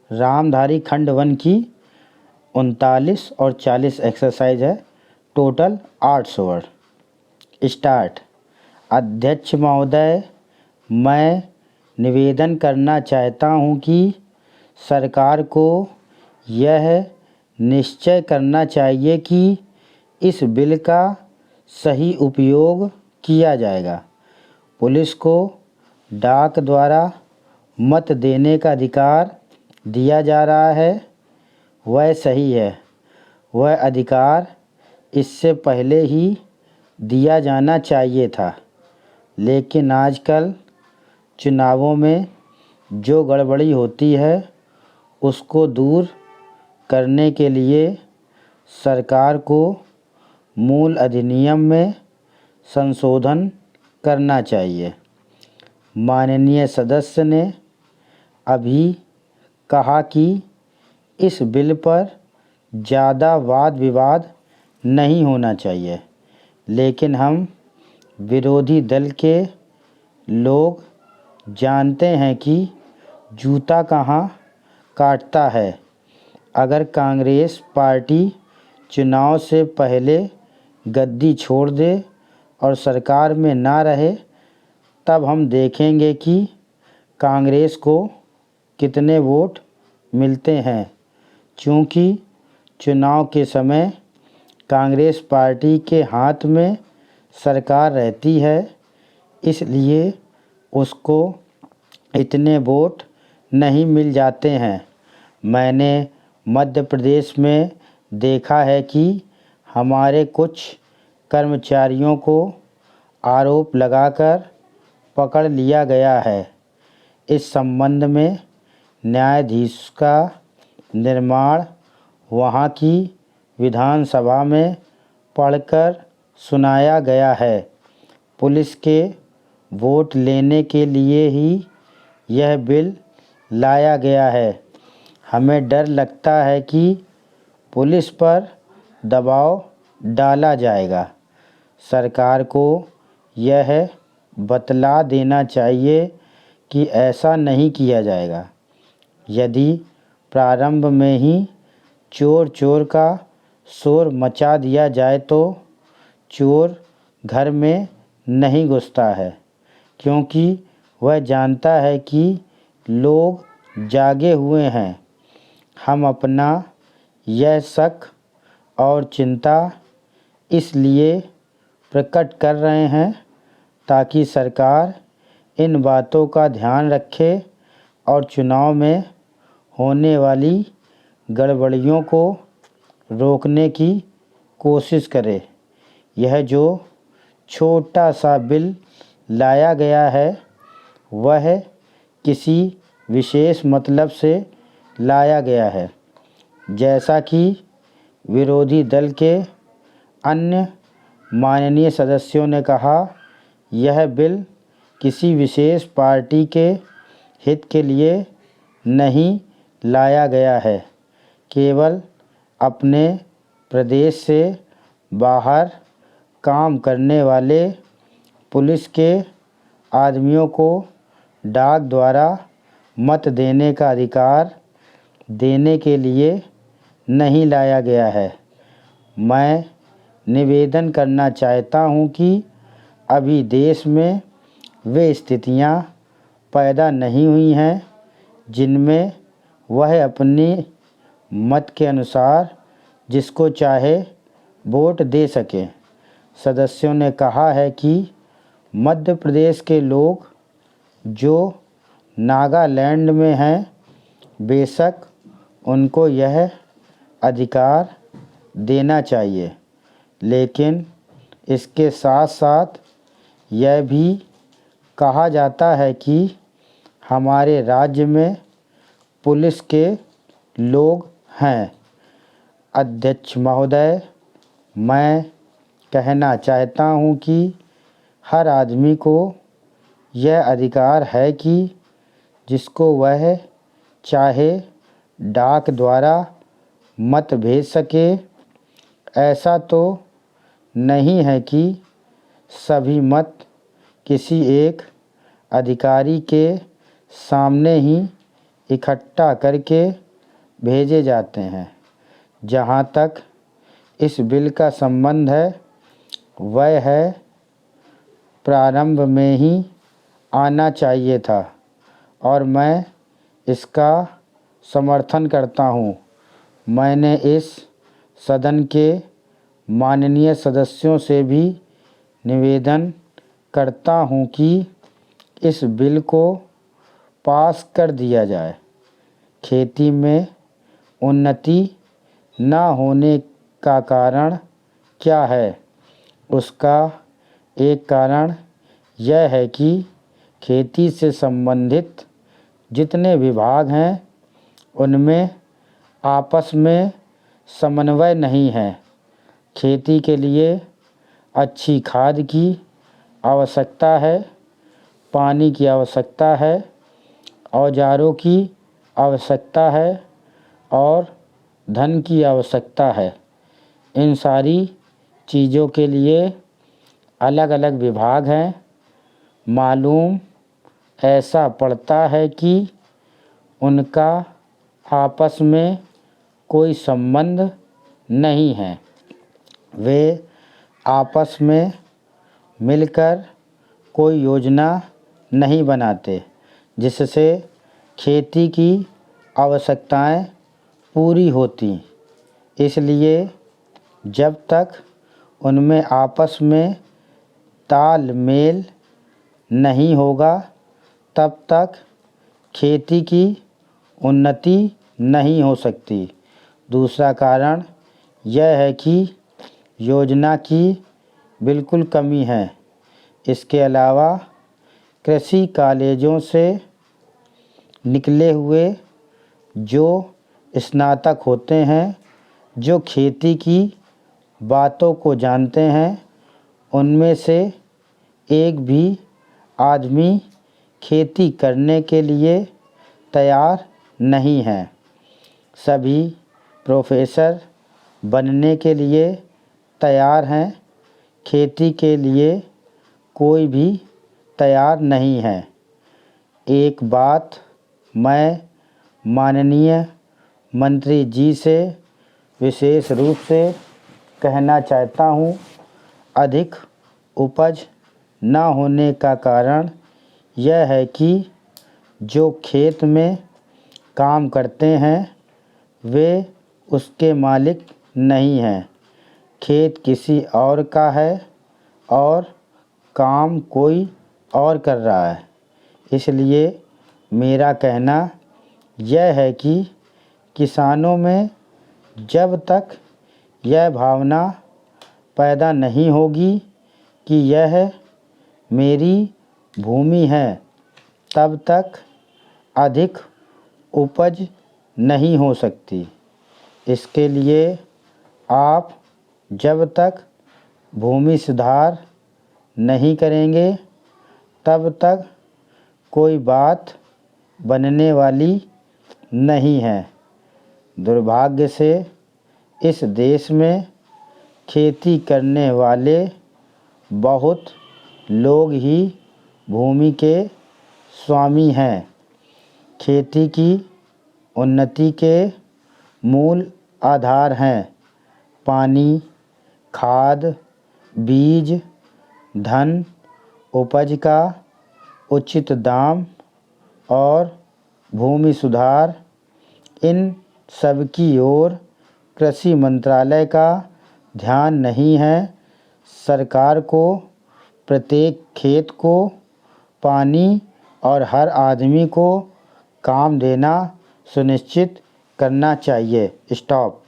रामधारी खंड 1 की 39 और 40 एक्सरसाइज है, टोटल 800 वर्ड। स्टार्ट। अध्यक्ष महोदय, मैं निवेदन करना चाहता हूं कि सरकार को यह निश्चय करना चाहिए कि इस बिल का सही उपयोग किया जाएगा। पुलिस को डाक द्वारा मत देने का अधिकार दिया जा रहा है, वह सही है। वह अधिकार इससे पहले ही दिया जाना चाहिए था, लेकिन आजकल चुनावों में जो गड़बड़ी होती है उसको दूर करने के लिए सरकार को मूल अधिनियम में संशोधन करना चाहिए। माननीय सदस्य ने अभी कहा कि इस बिल पर ज़्यादा वाद विवाद नहीं होना चाहिए, लेकिन हम विरोधी दल के लोग जानते हैं कि जूता कहाँ काटता है। अगर कांग्रेस पार्टी चुनाव से पहले गद्दी छोड़ दे और सरकार में ना रहे, तब हम देखेंगे कि कांग्रेस को कितने वोट मिलते हैं। चूँकि चुनाव के समय कांग्रेस पार्टी के हाथ में सरकार रहती है, इसलिए उसको इतने वोट नहीं मिल जाते हैं। मैंने मध्य प्रदेश में देखा है कि हमारे कुछ कर्मचारियों को आरोप लगाकर पकड़ लिया गया है। इस संबंध में न्यायाधीश का निर्माण वहाँ की विधानसभा में पढ़कर सुनाया गया है। पुलिस के वोट लेने के लिए ही यह बिल लाया गया है। हमें डर लगता है कि पुलिस पर दबाव डाला जाएगा। सरकार को यह बतला देना चाहिए कि ऐसा नहीं किया जाएगा। यदि प्रारंभ में ही चोर चोर का शोर मचा दिया जाए तो चोर घर में नहीं घुसता है, क्योंकि वह जानता है कि लोग जागे हुए हैं। हम अपना यह शक और चिंता इसलिए प्रकट कर रहे हैं ताकि सरकार इन बातों का ध्यान रखे और चुनाव में होने वाली गड़बड़ियों को रोकने की कोशिश करे। यह जो छोटा सा बिल लाया गया है, वह किसी विशेष मतलब से लाया गया है। जैसा कि विरोधी दल के अन्य माननीय सदस्यों ने कहा, यह बिल किसी विशेष पार्टी के हित के लिए नहीं लाया गया है। केवल अपने प्रदेश से बाहर काम करने वाले पुलिस के आदमियों को डाक द्वारा मत देने का अधिकार देने के लिए नहीं लाया गया है। मैं निवेदन करना चाहता हूं कि अभी देश में वे स्थितियां पैदा नहीं हुई हैं जिनमें वह अपने मत के अनुसार जिसको चाहे वोट दे सके। सदस्यों ने कहा है कि मध्य प्रदेश के लोग जो नागालैंड में हैं, बेशक उनको यह अधिकार देना चाहिए, लेकिन इसके साथ साथ यह भी कहा जाता है कि हमारे राज्य में पुलिस के लोग हैं। अध्यक्ष महोदय, मैं कहना चाहता हूं कि हर आदमी को यह अधिकार है कि जिसको वह चाहे डाक द्वारा मत भेज सके। ऐसा तो नहीं है कि सभी मत किसी एक अधिकारी के सामने ही इकट्ठा करके भेजे जाते हैं। जहाँ तक इस बिल का संबंध है वह है प्रारंभ में ही आना चाहिए था और मैं इसका समर्थन करता हूँ। मैंने इस सदन के माननीय सदस्यों से भी निवेदन करता हूँ कि इस बिल को पास कर दिया जाए। खेती में उन्नति न होने का कारण क्या है? उसका एक कारण यह है कि खेती से संबंधित जितने विभाग हैं उनमें आपस में समन्वय नहीं है। खेती के लिए अच्छी खाद की आवश्यकता है, पानी की आवश्यकता है, औजारों की आवश्यकता है और धन की आवश्यकता है। इन सारी चीज़ों के लिए अलग अलग विभाग हैं। मालूम ऐसा पड़ता है कि उनका आपस में कोई संबंध नहीं है। वे आपस में मिलकर कोई योजना नहीं बनाते जिससे खेती की आवश्यकताएं पूरी होती। इसलिए जब तक उनमें आपस में तालमेल नहीं होगा तब तक खेती की उन्नति नहीं हो सकती। दूसरा कारण यह है कि योजना की बिल्कुल कमी है। इसके अलावा कृषि कॉलेजों से निकले हुए जो स्नातक होते हैं, जो खेती की बातों को जानते हैं, उनमें से एक भी आदमी खेती करने के लिए तैयार नहीं है। सभी प्रोफेसर बनने के लिए तैयार हैं, खेती के लिए कोई भी तैयार नहीं है। एक बात मैं माननीय मंत्री जी से विशेष रूप से कहना चाहता हूँ। अधिक उपज न होने का कारण यह है कि जो खेत में काम करते हैं वे उसके मालिक नहीं हैं। खेत किसी और का है और काम कोई और कर रहा है। इसलिए मेरा कहना यह है कि किसानों में जब तक यह भावना पैदा नहीं होगी कि यह मेरी भूमि है, तब तक अधिक उपज नहीं हो सकती। इसके लिए आप जब तक भूमि सुधार नहीं करेंगे तब तक कोई बात बनने वाली नहीं है। दुर्भाग्य से इस देश में खेती करने वाले बहुत लोग ही भूमि के स्वामी हैं। खेती की उन्नति के मूल आधार हैं पानी, खाद, बीज, धन, उपज का उचित दाम और भूमि सुधार। इन सब की ओर कृषि मंत्रालय का ध्यान नहीं है। सरकार को प्रत्येक खेत को पानी और हर आदमी को काम देना सुनिश्चित करना चाहिए। स्टॉप।